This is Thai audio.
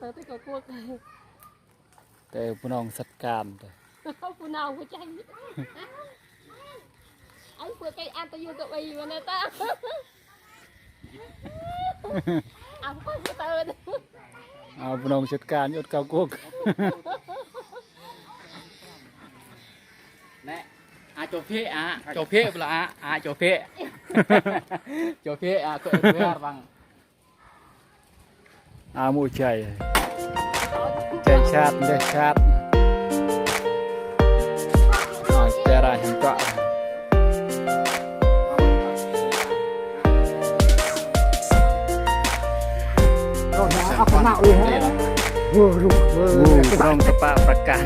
tới tới có cuộcแต่พี่น้องสัดการphụ nào của tranh anh vừa cây ăn tao vô tụi bì mà nè ta ăn quá vừa tơพี่น้องสัดการยศเก้ากุ๊กแน่โจเพ่โจเพ่เปล่าโจเพ่โจเพ่ก็เพื่อฟังมูใจใจชาติได้ชาติใจราหันเกาะเอาขนาดเลยฮะ งูต้องสปาประกัน